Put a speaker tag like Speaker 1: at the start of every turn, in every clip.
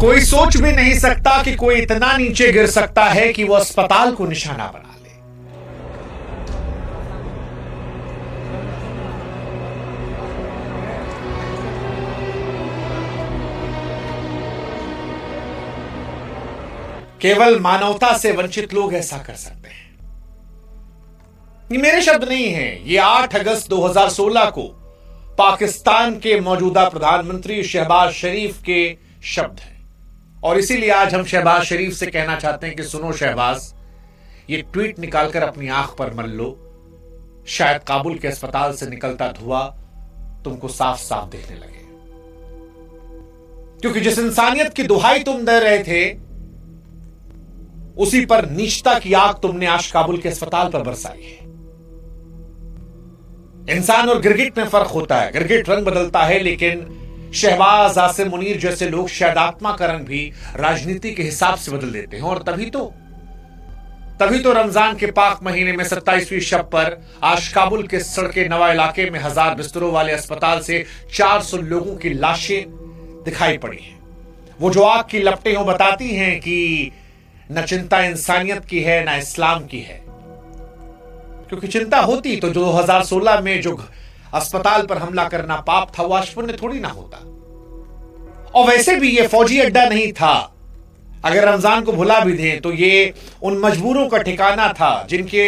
Speaker 1: कोई सोच भी नहीं सकता कि कोई इतना नीचे गिर सकता है कि वो अस्पताल को निशाना बना ले। केवल मानवता से वंचित लोग ऐसा कर सकते हैं। ये मेरे शब्द नहीं हैं, ये 8 अगस्त 2016 को पाकिस्तान के मौजूदा प्रधानमंत्री शहबाज शरीफ के शब्द हैं। और इसीलिए आज हम शहबाज शरीफ से कहना चाहते हैं कि सुनो शहबाज, ये ट्वीट निकालकर अपनी आंख पर मल लो, शायद काबुल के अस्पताल से निकलता धुआं तुमको साफ साफ दिखने लगे। क्योंकि जिस इंसानियत की दुहाई तुम दे रहे थे, उसी पर नीचता की आग तुमने आज काबुल के अस्पताल पर बरसाई है। इंसान और गिरगिट में फर्क होता है, गिरगिट रंग बदलता है, लेकिन शहबाज, आसिम मुनीर जैसे लोग शायद आत्मा का रंग भी राजनीति के हिसाब से बदल देते हैं। और तभी तो रमजान के पाक महीने में 27वीं शब पर आज काबुल के सड़के नवा इलाके में 1000 बिस्तरों वाले अस्पताल से 400 लोगों की लाशें दिखाई पड़ी हैं। वो जो आग की लपटें हो बताती हैं कि न चिंता इंसानियत की है, न इस्लाम की है। क्योंकि चिंता होती तो 2016 में जो अस्पताल पर हमला करना पाप था, वो आज पुण्य थोड़ी ना होता। और वैसे भी ये फौजी अड्डा नहीं था। अगर रमजान को भुला भी दें तो ये उन मजबूरों का ठिकाना था जिनके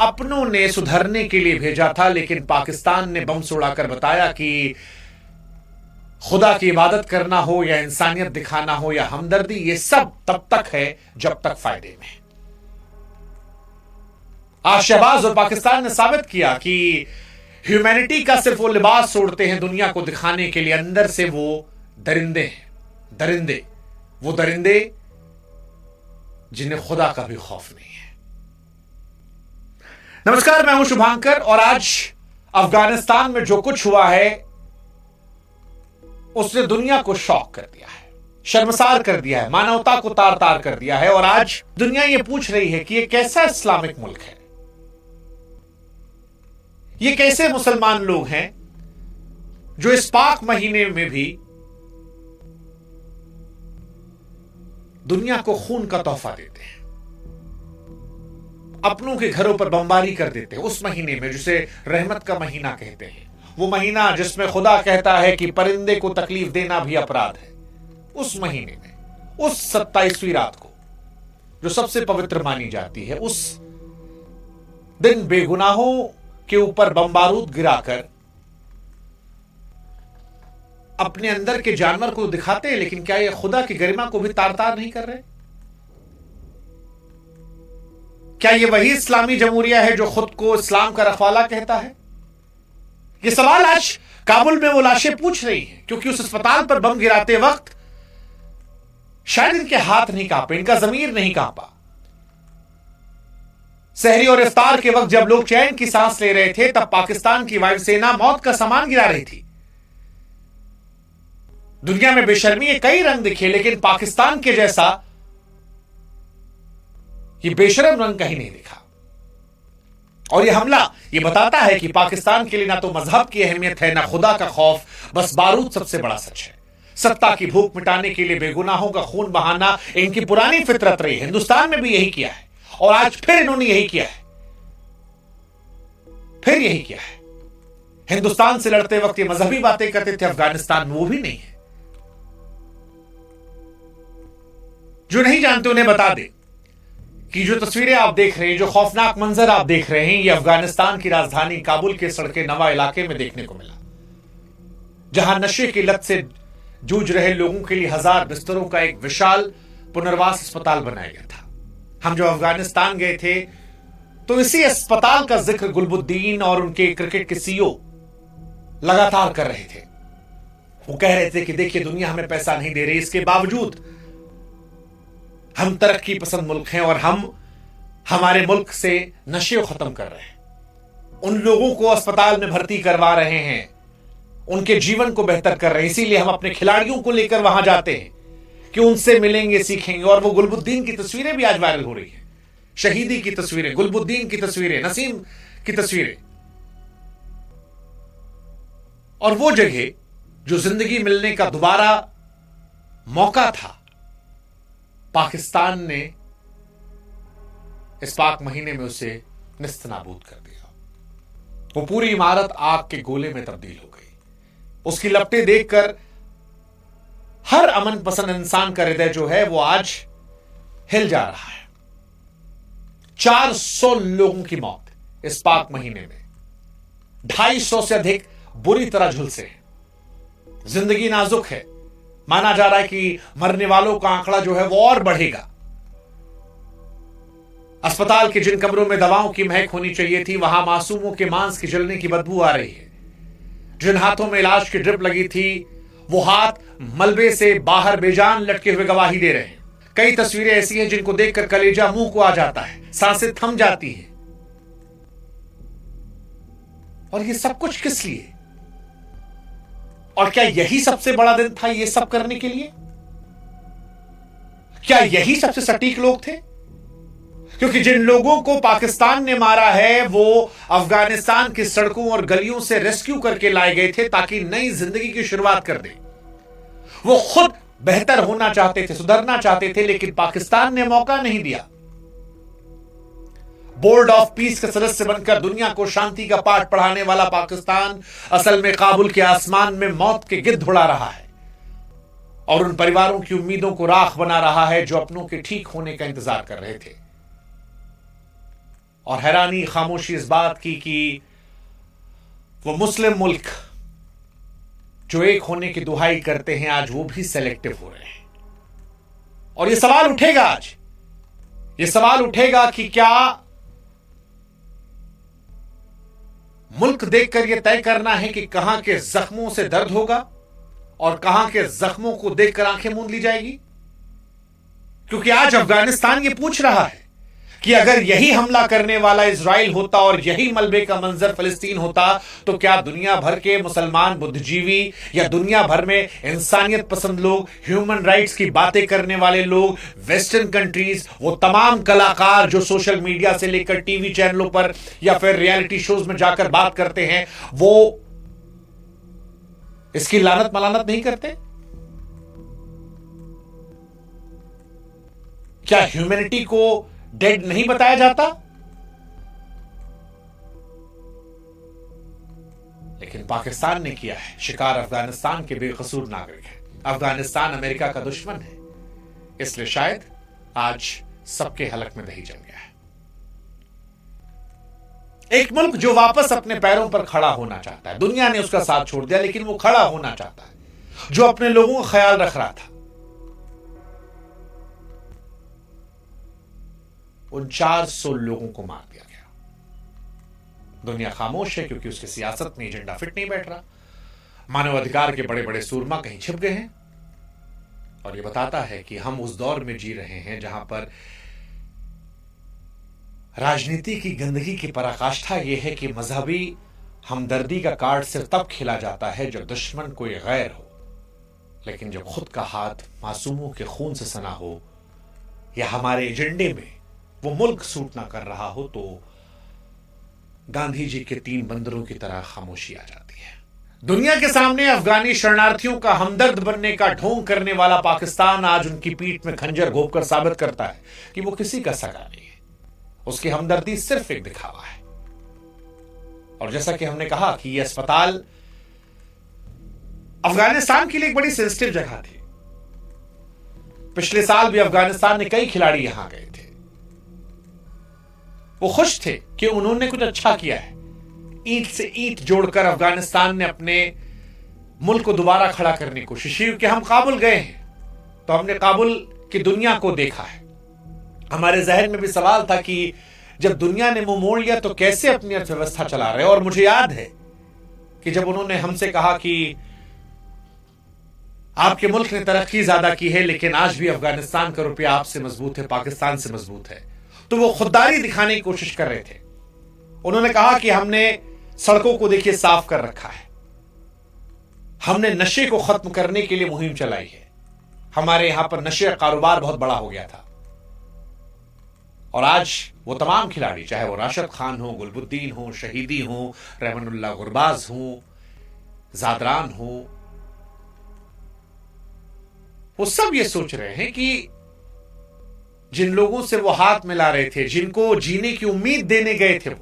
Speaker 1: अपनों ने सुधरने के लिए भेजा था। लेकिन पाकिस्तान ने बम उड़ाकर बताया कि खुदा की इबादत करना हो या इंसानियत दिखाना हो या हमदर्दी, ये सब तब तक है जब तक फायदे में। आज शहबाज और पाकिस्तान ने साबित किया कि ह्यूमैनिटी का सिर्फ वो लिबास ओढ़ते हैं दुनिया को दिखाने के लिए, अंदर से वो दरिंदे हैं। वो दरिंदे जिन्हें खुदा का भी खौफ नहीं है। नमस्कार, मैं हूं शुभांकर और आज अफगानिस्तान में जो कुछ हुआ है उसने दुनिया को शॉक कर दिया है, शर्मसार कर दिया है, मानवता को तार तार कर दिया है। और आज दुनिया ये पूछ रही है कि ये कैसा इस्लामिक मुल्क है, ये कैसे मुसलमान लोग हैं जो इस पाक महीने में भी दुनिया को खून का तोहफा देते हैं, अपनों के घरों पर बमबारी कर देते हैं। उस महीने में जिसे रहमत का महीना कहते हैं, वो महीना जिसमें खुदा कहता है कि परिंदे को तकलीफ देना भी अपराध है, उस महीने में, उस 27वीं रात को जो सबसे पवित्र मानी जाती है, उस दिन बेगुनाहों के ऊपर बम बारूद गिराकर अपने अंदर के जानवर को दिखाते हैं। लेकिन क्या ये खुदा की गरिमा को भी तार तार नहीं कर रहे? क्या ये वही इस्लामी जमहूरिया है जो खुद को इस्लाम का रखवाला कहता है? ये सवाल आज काबुल में वो लाशें पूछ रही हैं, क्योंकि उस अस्पताल पर बम गिराते वक्त शायद इनके हाथ नहीं कांपे, इनका जमीर नहीं कांपा। सहरी और इफ्तार के वक्त जब लोग चैन की सांस ले रहे थे, तब पाकिस्तान की वायुसेना मौत का सामान गिरा रही थी। दुनिया में बेशर्मी के कई रंग दिखे, लेकिन पाकिस्तान के जैसा ये बेशर्म रंग कहीं नहीं दिखा। और ये हमला ये बताता है कि पाकिस्तान के लिए ना तो मजहब की अहमियत है, ना खुदा का खौफ, बस बारूद सबसे बड़ा सच है। सत्ता की भूख मिटाने के लिए बेगुनाहों का खून बहाना इनकी पुरानी फितरत रही है। हिंदुस्तान में भी यही किया है और आज फिर इन्होंने यही किया है, फिर यही किया है। हिंदुस्तान से लड़ते वक्त ये मजहबी बातें करते थे, अफगानिस्तान में वो भी नहीं है। जो नहीं जानते उन्हें बता दे कि जो तस्वीरें आप देख रहे हैं, जो खौफनाक मंजर आप देख रहे हैं, ये अफगानिस्तान की राजधानी काबुल के सड़के नवा इलाके में देखने को मिला, जहां नशे की लत से जूझ रहे लोगों के लिए 1000 बिस्तरों का एक विशाल पुनर्वास अस्पताल बनाया गया था। हम जब अफगानिस्तान गए थे तो इसी अस्पताल का जिक्र गुलबुद्दीन और उनके क्रिकेट के सीईओ लगातार कर रहे थे। वो कह रहे थे कि देखिए, दुनिया हमें पैसा नहीं दे रही, इसके बावजूद हम तरक्की पसंद मुल्क हैं और हम हमारे मुल्क से नशे को खत्म कर रहे हैं, उन लोगों को अस्पताल में भर्ती करवा रहे हैं, उनके जीवन को बेहतर कर रहे हैं। इसीलिए हम अपने खिलाड़ियों को लेकर वहां जाते हैं कि उनसे मिलेंगे, सीखेंगे। और वो गुलबुद्दीन की तस्वीरें भी आज वायरल हो रही है, शहीदी की तस्वीरें, गुलबुद्दीन की तस्वीरें, नसीम की तस्वीरें। और वो जगह जो जिंदगी मिलने का दोबारा मौका था, पाकिस्तान ने इस पाक महीने में उसे निस्तनाबूद कर दिया। वो पूरी इमारत आग के गोले में तब्दील हो गई। उसकी लपटें देखकर हर अमन पसंद इंसान का हृदय जो है वो आज हिल जा रहा है। 400 लोगों की मौत इस पाक महीने में, 250 से अधिक बुरी तरह झुलसे हैं। जिंदगी नाजुक है। माना जा रहा है कि मरने वालों का आंकड़ा जो है वो और बढ़ेगा। अस्पताल के जिन कमरों में दवाओं की महक होनी चाहिए थी, वहां मासूमों के मांस की जलने की बदबू आ रही है। जिन हाथों में इलाज की ड्रिप लगी थी, वो हाथ मलबे से बाहर बेजान लटके हुए गवाही दे रहे हैं। कई तस्वीरें ऐसी हैं जिनको देखकर कलेजा मुंह को आ जाता है, सांसें थम जाती हैं। और ये सब कुछ किस लिए? और क्या यही सबसे बड़ा दिन था ये सब करने के लिए? क्या यही सबसे सटीक लोग थे? क्योंकि जिन लोगों को पाकिस्तान ने मारा है वो अफगानिस्तान की सड़कों और गलियों से रेस्क्यू करके लाए गए थे ताकि नई जिंदगी की शुरुआत कर दे। वो खुद बेहतर होना चाहते थे, सुधरना चाहते थे, लेकिन पाकिस्तान ने मौका नहीं दिया। बोर्ड ऑफ पीस के सदस्य बनकर दुनिया को शांति का पाठ पढ़ाने वाला पाकिस्तान असल में काबुल के आसमान में मौत के गिद्ध उड़ा रहा है और उन परिवारों की उम्मीदों को राख बना रहा है जो अपनों के ठीक होने का इंतजार कर रहे थे। और हैरानी, खामोशी इस बात की कि वो मुस्लिम मुल्क जो एक होने की दुहाई करते हैं आज वो भी सेलेक्टिव हो रहे हैं। और ये सवाल उठेगा आज, ये सवाल उठेगा कि क्या मुल्क देखकर यह तय करना है कि कहां के जख्मों से दर्द होगा और कहां के जख्मों को देखकर आंखें मूंद ली जाएगी? क्योंकि आज अफगानिस्तान ये पूछ रहा है कि अगर यही हमला करने वाला इजराइल होता और यही मलबे का मंजर फिलिस्तीन होता तो क्या दुनिया भर के मुसलमान बुद्धिजीवी या दुनिया भर में इंसानियत पसंद लोग, ह्यूमन राइट्स की बातें करने वाले लोग, वेस्टर्न कंट्रीज, वो तमाम कलाकार जो सोशल मीडिया से लेकर टीवी चैनलों पर या फिर रियलिटी शोज में जाकर बात करते हैं, वो इसकी लानत मलानत नहीं करते? क्या ह्यूमैनिटी को डेड नहीं बताया जाता? लेकिन पाकिस्तान ने किया है। शिकार अफगानिस्तान के बेकसूर नागरिक है। अफगानिस्तान अमेरिका का दुश्मन है, इसलिए शायद आज सबके हलक में दही जम गया है। एक मुल्क जो वापस अपने पैरों पर खड़ा होना चाहता है, दुनिया ने उसका साथ छोड़ दिया लेकिन वो खड़ा होना चाहता है, जो अपने लोगों का ख्याल रख रहा था, उन 400 लोगों को मार दिया गया। दुनिया खामोश है क्योंकि उसकी सियासत में एजेंडा फिट नहीं बैठ रहा। मानवाधिकार के बड़े बड़े सूरमा कहीं छिप गए हैं और यह बताता है कि हम उस दौर में जी रहे हैं जहां पर राजनीति की गंदगी की पराकाष्ठा यह है कि मजहबी हमदर्दी का कार्ड सिर्फ तब खिला जाता है जब दुश्मन कोई गैर हो, लेकिन जब खुद का हाथ मासूमों के खून से सना हो या हमारे एजेंडे में वो मुल्क सूट ना कर रहा हो तो गांधी जी के 3 बंदरों की तरह खामोशी आ जाती है। दुनिया के सामने अफगानी शरणार्थियों का हमदर्द बनने का ढोंग करने वाला पाकिस्तान आज उनकी पीठ में खंजर घोंपकर साबित करता है कि वो किसी का सगा नहीं है। उसकी हमदर्दी सिर्फ एक दिखावा है। और जैसा कि हमने कहा कि यह अस्पताल अफगानिस्तान के लिए एक बड़ी सेंसिटिव जगह थी। पिछले साल भी अफगानिस्तान ने कई खिलाड़ी यहां गए थे। वो खुश थे कि उन्होंने कुछ अच्छा किया है। ईंट से ईंट जोड़कर अफगानिस्तान ने अपने मुल्क को दोबारा खड़ा करने की कोशिश की। क्योंकि हम काबुल गए हैं तो हमने काबुल की दुनिया को देखा है। हमारे जहन में भी सवाल था कि जब दुनिया ने मुंह मोड़ लिया तो कैसे अपनी अर्थव्यवस्था चला रहे। और मुझे याद है कि जब उन्होंने हमसे कहा कि आपके मुल्क ने तरक्की ज्यादा की है लेकिन आज भी अफगानिस्तान का रुपया आपसे मजबूत है, पाकिस्तान से मजबूत है, तो वो खुददारी दिखाने की कोशिश कर रहे थे। उन्होंने कहा कि हमने सड़कों को देखिए साफ कर रखा है, हमने नशे को खत्म करने के लिए मुहिम चलाई है, हमारे यहां पर नशे का कारोबार बहुत बड़ा हो गया था। और आज वो तमाम खिलाड़ी, चाहे वो राशिद खान हो, गुलबुद्दीन हो, शहीदी हो, रहमानुल्लाह गुरबाज हो, जादरान हो, वो सब ये सोच रहे हैं कि जिन लोगों से वो हाथ मिला रहे थे, जिनको जीने की उम्मीद देने गए थे,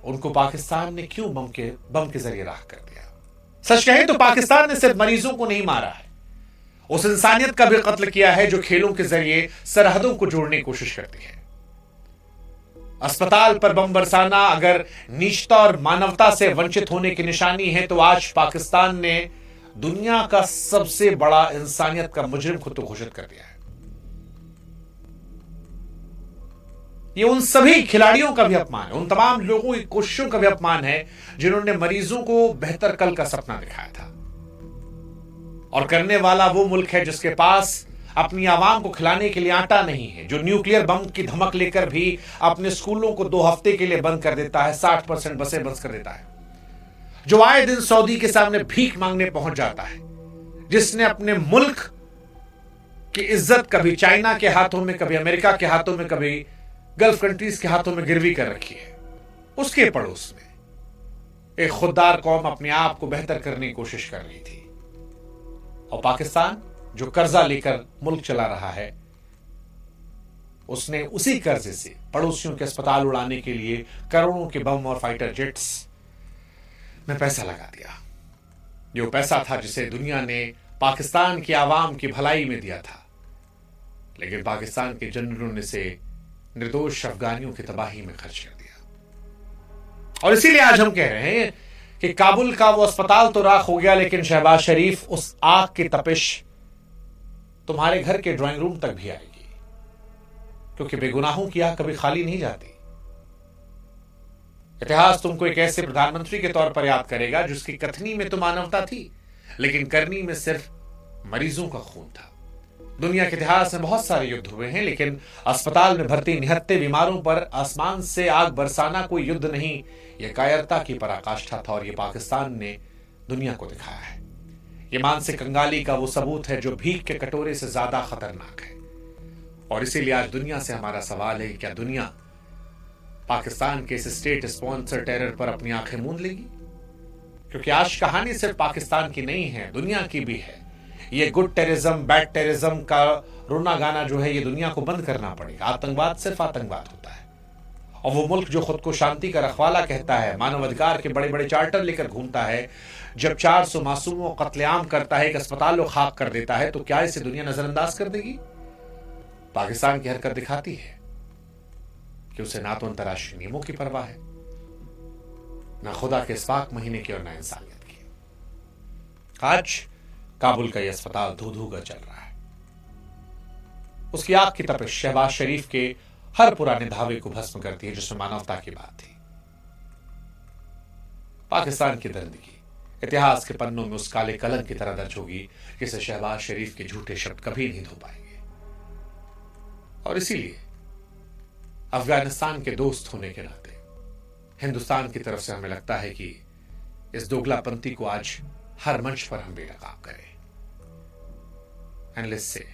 Speaker 1: उनको पाकिस्तान ने क्यों बम के जरिए राख कर दिया? सच कहें तो पाकिस्तान ने सिर्फ मरीजों को नहीं मारा है, उस इंसानियत का भी कत्ल किया है जो खेलों के जरिए सरहदों को जोड़ने की कोशिश करती है। अस्पताल पर बम बरसाना अगर नीचता और मानवता से वंचित होने की निशानी है, तो आज पाकिस्तान ने दुनिया का सबसे बड़ा इंसानियत का मुजरिम खुद को घोषित कर दिया है। ये उन सभी खिलाड़ियों का भी अपमान है, उन तमाम लोगों की कोशिशों का भी अपमान है जिन्होंने मरीजों को बेहतर कल का सपना दिखाया था। और करने वाला वो मुल्क है जिसके पास अपनी आवाम को खिलाने के लिए आटा नहीं है, जो न्यूक्लियर बम की धमक लेकर भी अपने स्कूलों को 2 हफ्ते के लिए बंद कर देता है, 60% बसें बंद कर देता है, जो आए दिन सऊदी के सामने भीख मांगने पहुंच जाता है, जिसने अपने मुल्क की इज्जत कभी चाइना के हाथों में, कभी अमेरिका के हाथों में, कभी गल्फ कंट्रीज के हाथों में गिरवी कर रखी है। उसके पड़ोस में एक खुददार कौम अपने आप को बेहतर करने की कोशिश कर रही थी, और पाकिस्तान जो कर्जा लेकर मुल्क चला रहा है, उसने उसी कर्जे से पड़ोसियों के अस्पताल उड़ाने के लिए करोड़ों के बम और फाइटर जेट्स में पैसा लगा दिया। जो पैसा था जिसे दुनिया ने पाकिस्तान की आवाम की भलाई में दिया था, लेकिन पाकिस्तान के जनरलों ने इसे निर्दोष अफगानियों की तबाही में खर्च कर दिया। और इसीलिए आज हम कह रहे हैं कि काबुल का वो अस्पताल तो राख हो गया, लेकिन शहबाज शरीफ, उस आग की तपिश तुम्हारे घर के ड्राइंग रूम तक भी आएगी, क्योंकि बेगुनाहों की आग कभी खाली नहीं जाती। इतिहास तुमको एक ऐसे प्रधानमंत्री के तौर पर याद करेगा जिसकी कथनी में तो मानवता थी, लेकिन करनी में सिर्फ मरीजों का खून था। दुनिया के इतिहास में बहुत सारे युद्ध हुए हैं, लेकिन अस्पताल में भर्ती निहत्ते बीमारों पर आसमान से आग बरसाना कोई युद्ध नहीं, यह कायरता की पराकाष्ठा था, और यह पाकिस्तान ने दुनिया को दिखाया है। यह मानसिक कंगाली का वो सबूत है जो भीख के कटोरे से ज्यादा खतरनाक है। और इसीलिए आज दुनिया से हमारा सवाल है, क्या दुनिया पाकिस्तान के इस स्टेट स्पॉन्सर टेरर पर अपनी आंखें मूंद लेगी? क्योंकि आज कहानी सिर्फ पाकिस्तान की नहीं है, दुनिया की भी है। ये गुड टेररिज्म, बैड टेररिज्म का रोना गाना जो है, ये दुनिया को बंद करना पड़ेगा। आतंकवाद सिर्फ आतंकवाद होता है, और वो मुल्क जो खुद को शांति का रखवाला कहता है, मानवाधिकार के बड़े बड़े चार्टर लेकर घूमता है, जब 400 मासूमों को कत्लेआम करता है, एक अस्पताल को खाक कर देता है, तो क्या इसे दुनिया नजरअंदाज कर देगी? पाकिस्तान की हरकत दिखाती है कि उसे ना तो अंतर्राष्ट्रीय नियमों की परवाह है, ना खुदा के इस पाक महीने की, और ना इंसानियत की। आज काबुल का यह अस्पताल धू धू कर चल रहा है। उसकी आग की तपिश शहबाज शरीफ के हर पुराने धावे को भस्म करती है जिसमें मानवता की बात थी। पाकिस्तान की दरिंदगी इतिहास के पन्नों में उस काले कलंक की तरह दर्ज होगी जिसे शहबाज शरीफ के झूठे शब्द कभी नहीं धो पाएंगे। और इसीलिए अफगानिस्तान के दोस्त होने के नाते हिंदुस्तान की तरफ से हमें लगता है कि इस दोगलापंथी को आज हर मंच पर हम बेनकाब करें। And let's say